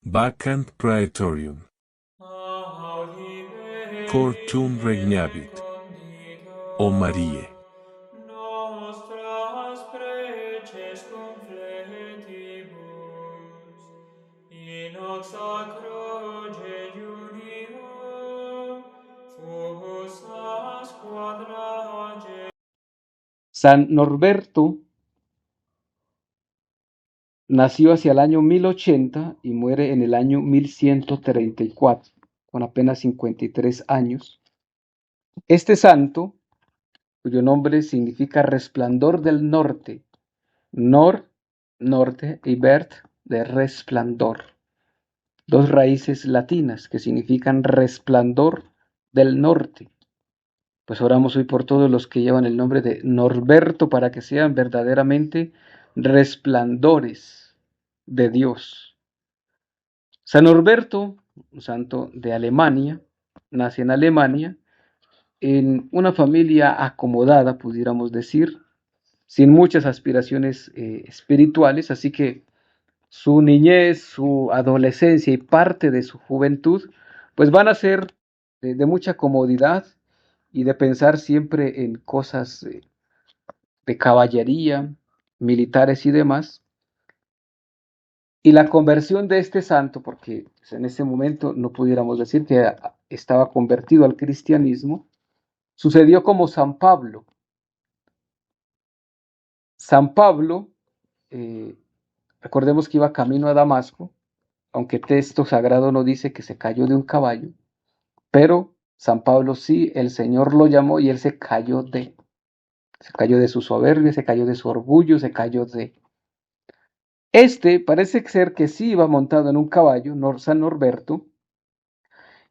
Vacant praetorium. Cor tuum regnavit, O Marie. Nostras preces confletibus, in oxa croce junio, fusas quadrage. San Norberto nació hacia el año 1080 y muere en el año 1134, con apenas 53 años. Este santo, cuyo nombre significa resplandor del norte, norte y bert, de resplandor, dos raíces latinas que significan resplandor del norte. Pues oramos hoy por todos los que llevan el nombre de Norberto para que sean verdaderamente resplandores de Dios. San Norberto, un santo de Alemania, nace en Alemania, en una familia acomodada, pudiéramos decir, sin muchas aspiraciones espirituales, así que su niñez, su adolescencia y parte de su juventud, pues van a ser de mucha comodidad y de pensar siempre en cosas de caballería, militares y demás. Y la conversión de este santo, porque pues, en ese momento no pudiéramos decir que estaba convertido al cristianismo, sucedió como San Pablo. San Pablo, eh, recordemos que iba camino a Damasco, aunque texto sagrado no dice que se cayó de un caballo, pero San Pablo sí, el Señor lo llamó y él se cayó de su soberbia, se cayó de su orgullo, se cayó de... Parece ser que sí iba montado en un caballo, San Norberto,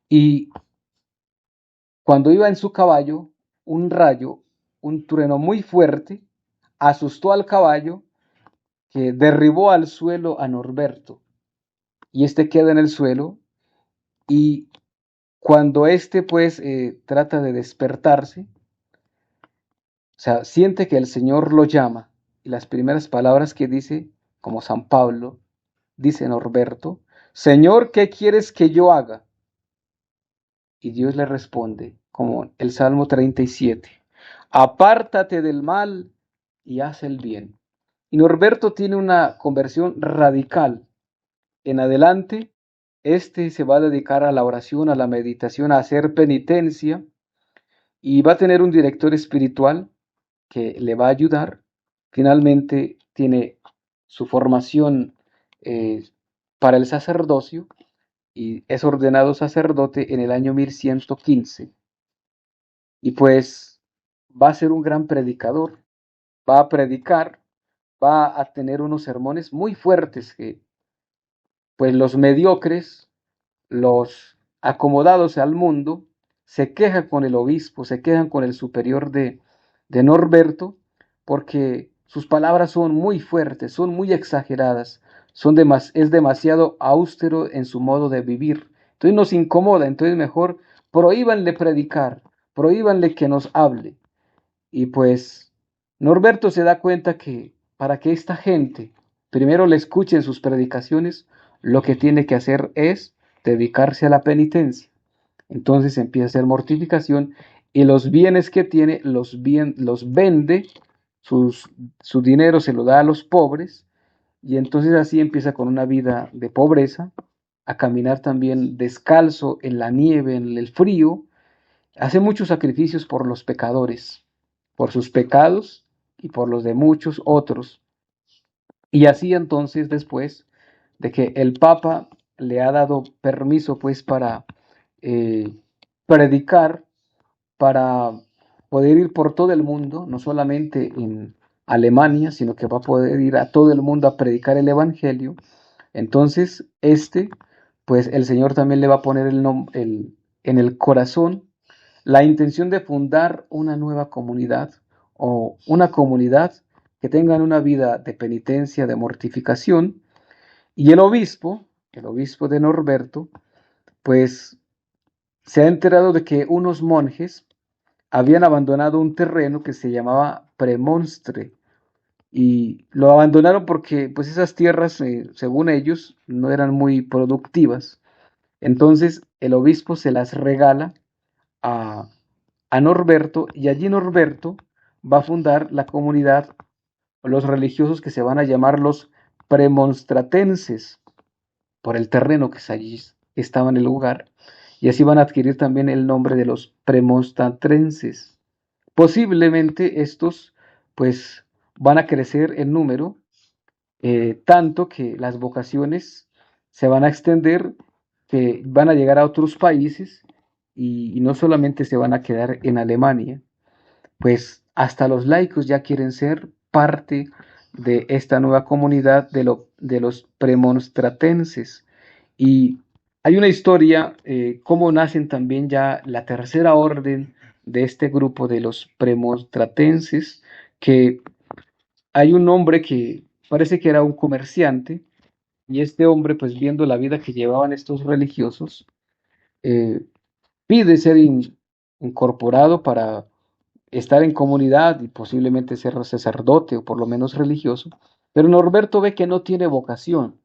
y cuando iba en su caballo, un rayo, un trueno muy fuerte, asustó al caballo que derribó al suelo a Norberto. Y queda en el suelo y cuando pues trata de despertarse, o sea, siente que el Señor lo llama y las primeras palabras que dice, como San Pablo, dice Norberto, Señor, ¿qué quieres que yo haga? Y Dios le responde, como el Salmo 37, apártate del mal y haz el bien. Y Norberto tiene una conversión radical. En adelante, se va a dedicar a la oración, a la meditación, a hacer penitencia y va a tener un director espiritual que le va a ayudar. Finalmente tiene su formación eh, para el sacerdocio y es ordenado sacerdote en el año 1115. Y pues va a ser un gran predicador, va a predicar, va a tener unos sermones muy fuertes que pues los mediocres, los acomodados al mundo, se quejan con el obispo, se quejan con el superior de Norberto, porque sus palabras son muy fuertes, son muy exageradas, es demasiado austero en su modo de vivir. Entonces nos incomoda, entonces mejor prohíbanle predicar, prohíbanle que nos hable. Y pues Norberto se da cuenta que para que esta gente primero le escuche en sus predicaciones, lo que tiene que hacer es dedicarse a la penitencia. Entonces empieza a hacer mortificación y los bienes que tiene los vende, su dinero se lo da a los pobres y entonces así empieza con una vida de pobreza, a caminar también descalzo en la nieve, en el frío, hace muchos sacrificios por los pecadores, por sus pecados y por los de muchos otros. Y así entonces después de que el Papa le ha dado permiso pues para eh, predicar, para poder ir por todo el mundo, no solamente en Alemania, sino que va a poder ir a todo el mundo a predicar el Evangelio. Entonces, pues el Señor también le va a poner en el corazón la intención de fundar una nueva comunidad o una comunidad que tengan una vida de penitencia, de mortificación, y el obispo de Norberto, pues se ha enterado de que unos monjes habían abandonado un terreno que se llamaba Premonstre, y lo abandonaron porque pues esas tierras, según ellos, no eran muy productivas. Entonces el obispo se las regala a, a Norberto y allí Norberto va a fundar la comunidad, los religiosos que se van a llamar los premonstratenses, por el terreno que allí estaba en el lugar, y así van a adquirir también el nombre de los premonstratrenses. Posiblemente estos pues van a crecer en número, tanto que las vocaciones se van a extender, que van a llegar a otros países y no solamente se van a quedar en Alemania, pues hasta los laicos ya quieren ser parte de esta nueva comunidad de los premonstratenses. Y hay una historia, cómo nacen también ya la tercera orden de este grupo de los premonstratenses, que hay un hombre que parece que era un comerciante, y este hombre, pues viendo la vida que llevaban estos religiosos, eh, pide ser incorporado para estar en comunidad y posiblemente ser sacerdote o por lo menos religioso, pero Norberto ve que no tiene vocación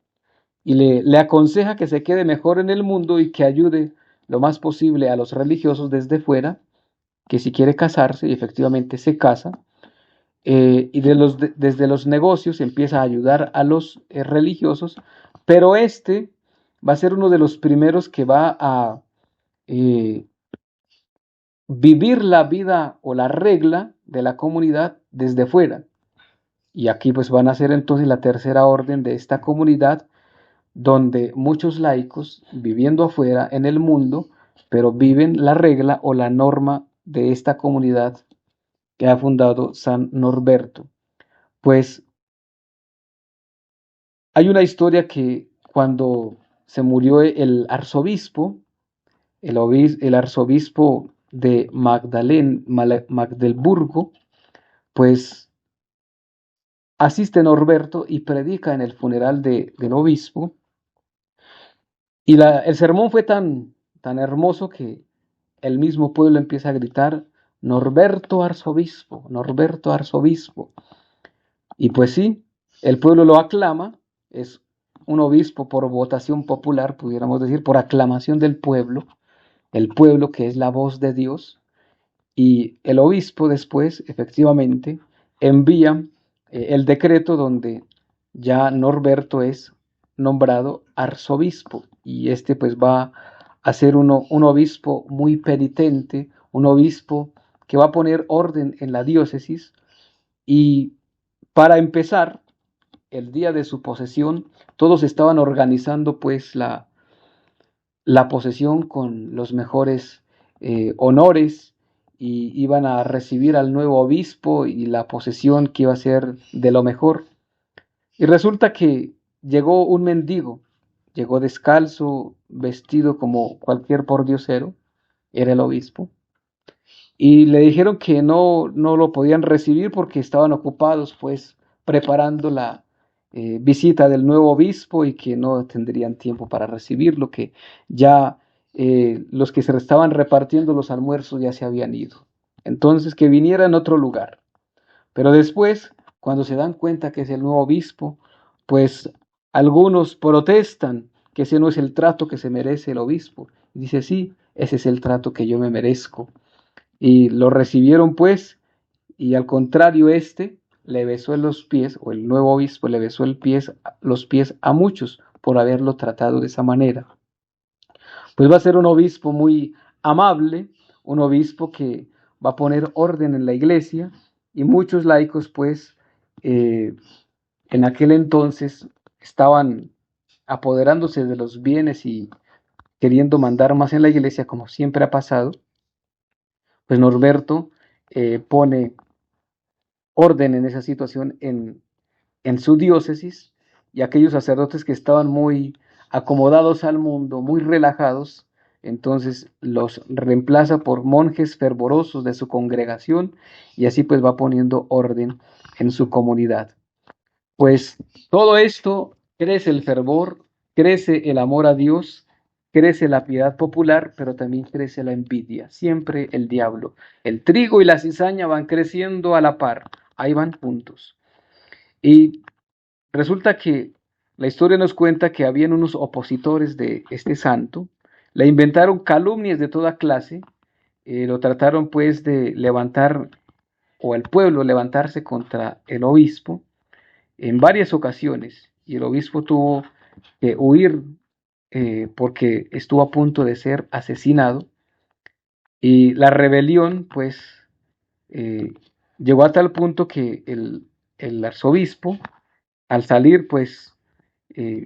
y le aconseja que se quede mejor en el mundo y que ayude lo más posible a los religiosos desde fuera, que si quiere casarse y efectivamente se casa, y desde los negocios empieza a ayudar a los religiosos, pero este va a ser uno de los primeros que va a eh, vivir la vida o la regla de la comunidad desde fuera. Y aquí pues van a ser entonces la tercera orden de esta comunidad, donde muchos laicos viviendo afuera en el mundo, pero viven la regla o la norma de esta comunidad que ha fundado San Norberto. Pues hay una historia que cuando se murió el arzobispo de Magdelburgo, pues asiste Norberto y predica en el funeral del obispo. Y el sermón fue tan hermoso que el mismo pueblo empieza a gritar, Norberto arzobispo, Norberto arzobispo. Y pues sí, el pueblo lo aclama, es un obispo por votación popular, pudiéramos decir, por aclamación del pueblo, el pueblo que es la voz de Dios, y el obispo después, efectivamente, envía el decreto donde ya Norberto es nombrado arzobispo, y este pues va a ser un obispo muy penitente, un obispo que va a poner orden en la diócesis, y para empezar, el día de su posesión, todos estaban organizando pues la posesión con los mejores honores, y iban a recibir al nuevo obispo y la posesión que iba a ser de lo mejor. Y resulta que llegó un mendigo, llegó descalzo, vestido como cualquier pordiosero, era el obispo, y le dijeron que no lo podían recibir porque estaban ocupados pues preparando la visita del nuevo obispo y que no tendrían tiempo para recibirlo, que ya los que se estaban repartiendo los almuerzos ya se habían ido. Entonces que viniera en otro lugar. Pero después, cuando se dan cuenta que es el nuevo obispo, pues algunos protestan que ese no es el trato que se merece el obispo. Y dice, sí, ese es el trato que yo me merezco. Y lo recibieron pues, y al contrario este le besó en los pies, o el nuevo obispo le besó los pies a muchos por haberlo tratado de esa manera. Pues va a ser un obispo muy amable, un obispo que va a poner orden en la iglesia, y muchos laicos pues en aquel entonces estaban apoderándose de los bienes y queriendo mandar más en la iglesia, como siempre ha pasado. Pues Norberto pone orden en esa situación en su diócesis, y aquellos sacerdotes que estaban muy acomodados al mundo, muy relajados, entonces los reemplaza por monjes fervorosos de su congregación, y así pues va poniendo orden en su comunidad. Pues todo esto crece el fervor, crece el amor a Dios, crece la piedad popular, pero también crece la envidia, siempre el diablo. El trigo y la cizaña van creciendo a la par, ahí van juntos. Y resulta que la historia nos cuenta que habían unos opositores de este santo, le inventaron calumnias de toda clase, lo trataron pues de levantar, o el pueblo levantarse contra el obispo en varias ocasiones, y el obispo tuvo que huir porque estuvo a punto de ser asesinado, y la rebelión pues eh, llegó a tal punto que el arzobispo al salir pues eh,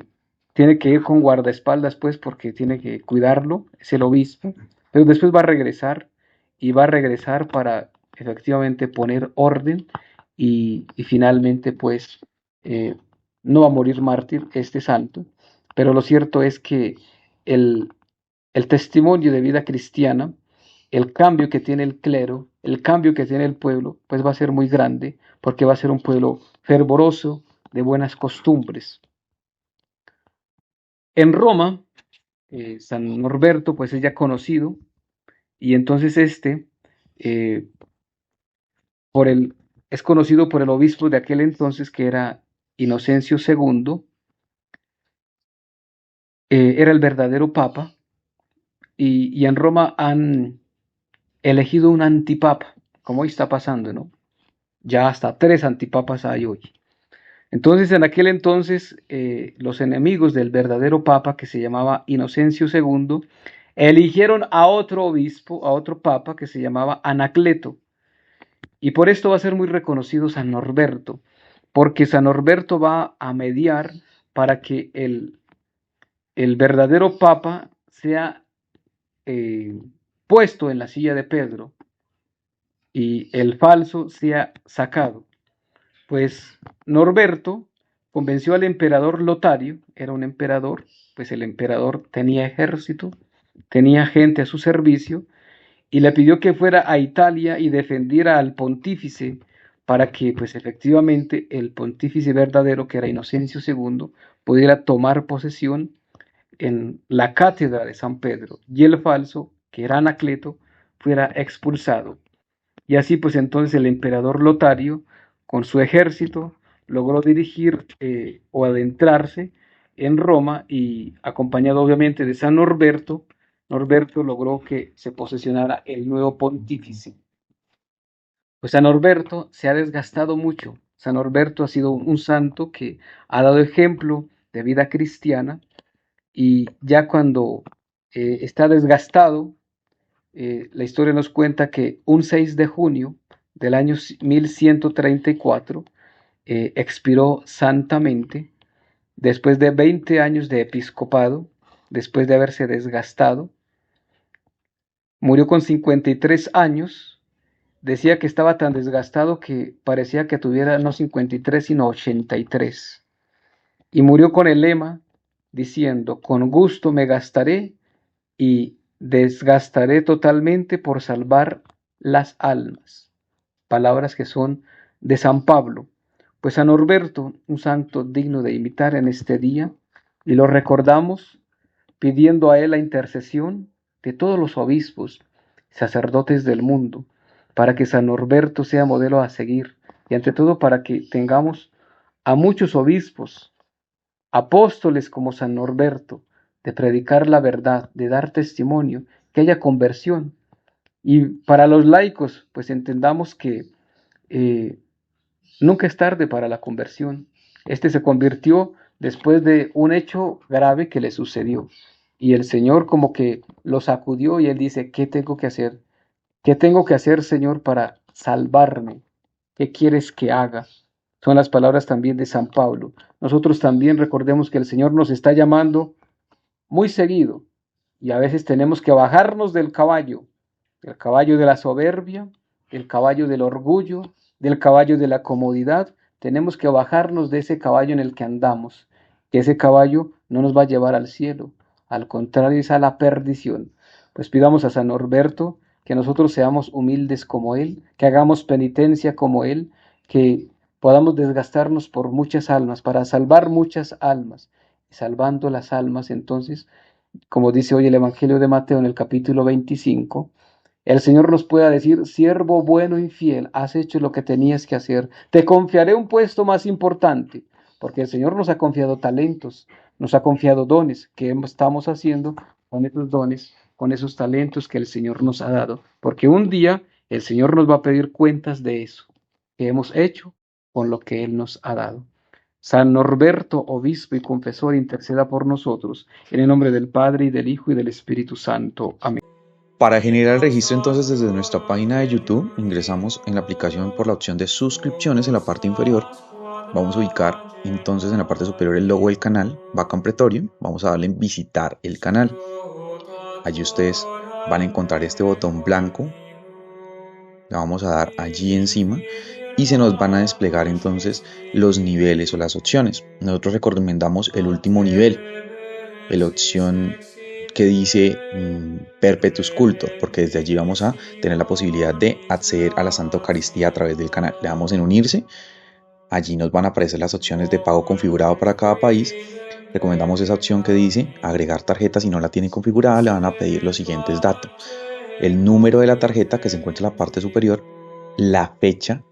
tiene que ir con guardaespaldas pues porque tiene que cuidarlo, es el obispo, pero después va a regresar y va a regresar para efectivamente poner orden y finalmente pues eh, no va a morir mártir este santo, pero lo cierto es que el, el testimonio de vida cristiana, el cambio que tiene el clero, el cambio que tiene el pueblo, pues va a ser muy grande porque va a ser un pueblo fervoroso, de buenas costumbres. En Roma, San Norberto pues es ya conocido y entonces eh, por el, es conocido por el obispo de aquel entonces que era Inocencio II, era el verdadero papa y en Roma han elegido un antipapa, como hoy está pasando, ¿no? Ya hasta 3 antipapas hay hoy. Entonces, en aquel entonces, los enemigos del verdadero papa, que se llamaba Inocencio II, eligieron a otro obispo, a otro papa, que se llamaba Anacleto. Y por esto va a ser muy reconocido San Norberto, porque San Norberto va a mediar para que el verdadero papa sea puesto en la silla de Pedro y el falso sea sacado. Pues Norberto convenció al emperador Lotario, era un emperador, pues el emperador tenía ejército, tenía gente a su servicio, y le pidió que fuera a Italia y defendiera al pontífice para que pues efectivamente el pontífice verdadero, que era Inocencio II, pudiera tomar posesión en la cátedra de San Pedro, y el falso, que era Anacleto, fuera expulsado. Y así pues entonces el emperador Lotario, con su ejército, logró dirigir o adentrarse en Roma y acompañado obviamente de San Norberto, Norberto logró que se posesionara el nuevo pontífice. Pues San Norberto se ha desgastado mucho. San Norberto ha sido un santo que ha dado ejemplo de vida cristiana y ya cuando está desgastado, la historia nos cuenta que un 6 de junio del año 1134 expiró santamente después de 20 años de episcopado, después de haberse desgastado. Murió con 53 años. Decía que estaba tan desgastado que parecía que tuviera no 53 sino 83. Y murió con el lema diciendo: con gusto me gastaré y desgastaré totalmente por salvar las almas. Palabras que son de San Pablo. Pues San Norberto, un santo digno de imitar en este día, y lo recordamos pidiendo a él la intercesión de todos los obispos, sacerdotes del mundo, para que San Norberto sea modelo a seguir, y ante todo para que tengamos a muchos obispos, apóstoles como San Norberto, de predicar la verdad, de dar testimonio, que haya conversión. Y para los laicos, pues entendamos que nunca es tarde para la conversión. Este se convirtió después de un hecho grave que le sucedió. Y el Señor como que lo sacudió y él dice: ¿qué tengo que hacer? ¿Qué tengo que hacer, Señor, para salvarme? ¿Qué quieres que haga? Son las palabras también de San Pablo. Nosotros también recordemos que el Señor nos está llamando muy seguido y a veces tenemos que bajarnos del caballo de la soberbia, del caballo del orgullo, del caballo de la comodidad. Tenemos que bajarnos de ese caballo en el que andamos, que ese caballo no nos va a llevar al cielo, al contrario es a la perdición. Pues pidamos a San Norberto que nosotros seamos humildes como él, que hagamos penitencia como él, que podamos desgastarnos por muchas almas, para salvar muchas almas. Y salvando las almas, entonces, como dice hoy el Evangelio de Mateo en el capítulo 25, el Señor nos pueda decir: siervo bueno y fiel, has hecho lo que tenías que hacer, te confiaré un puesto más importante, porque el Señor nos ha confiado talentos, nos ha confiado dones. ¿Qué estamos haciendo con esos dones, con esos talentos que el Señor nos ha dado? Porque un día el Señor nos va a pedir cuentas de eso que hemos hecho con lo que Él nos ha dado. San Norberto, obispo y confesor, interceda por nosotros, en el nombre del Padre, y del Hijo, y del Espíritu Santo. Amén. Para generar el registro entonces desde nuestra página de YouTube, ingresamos en la aplicación por la opción de suscripciones en la parte inferior. Vamos a ubicar entonces en la parte superior el logo del canal, Vacam Praetorium. Vamos a darle en visitar el canal. Allí ustedes van a encontrar este botón blanco. Le vamos a dar allí encima y se nos van a desplegar entonces los niveles o las opciones. Nosotros recomendamos el último nivel, la opción que dice Perpetuus Cultor, porque desde allí vamos a tener la posibilidad de acceder a la Santa Eucaristía a través del canal. Le damos en unirse, allí nos van a aparecer las opciones de pago configurado para cada país. Recomendamos esa opción que dice agregar tarjeta. Si no la tienen configurada, le van a pedir los siguientes datos: el número de la tarjeta, que se encuentra en la parte superior, la fecha,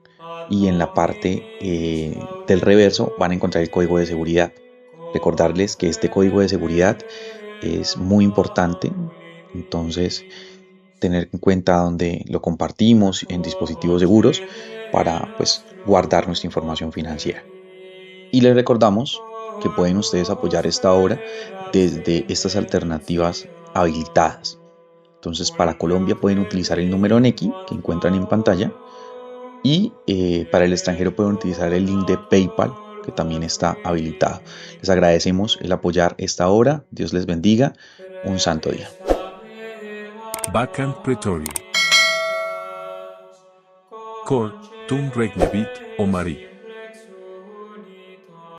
y en la parte del reverso van a encontrar el código de seguridad. Recordarles que este código de seguridad es muy importante, entonces tener en cuenta dónde lo compartimos en dispositivos seguros para pues guardar nuestra información financiera. Y les recordamos que pueden ustedes apoyar esta obra desde estas alternativas habilitadas. Entonces, para Colombia pueden utilizar el número Nequi que encuentran en pantalla, y para el extranjero pueden utilizar el link de PayPal, que también está habilitado. Les agradecemos el apoyar esta obra. Dios les bendiga. Un santo día. Vacam Praetorium. Cor tum regnavit, o María.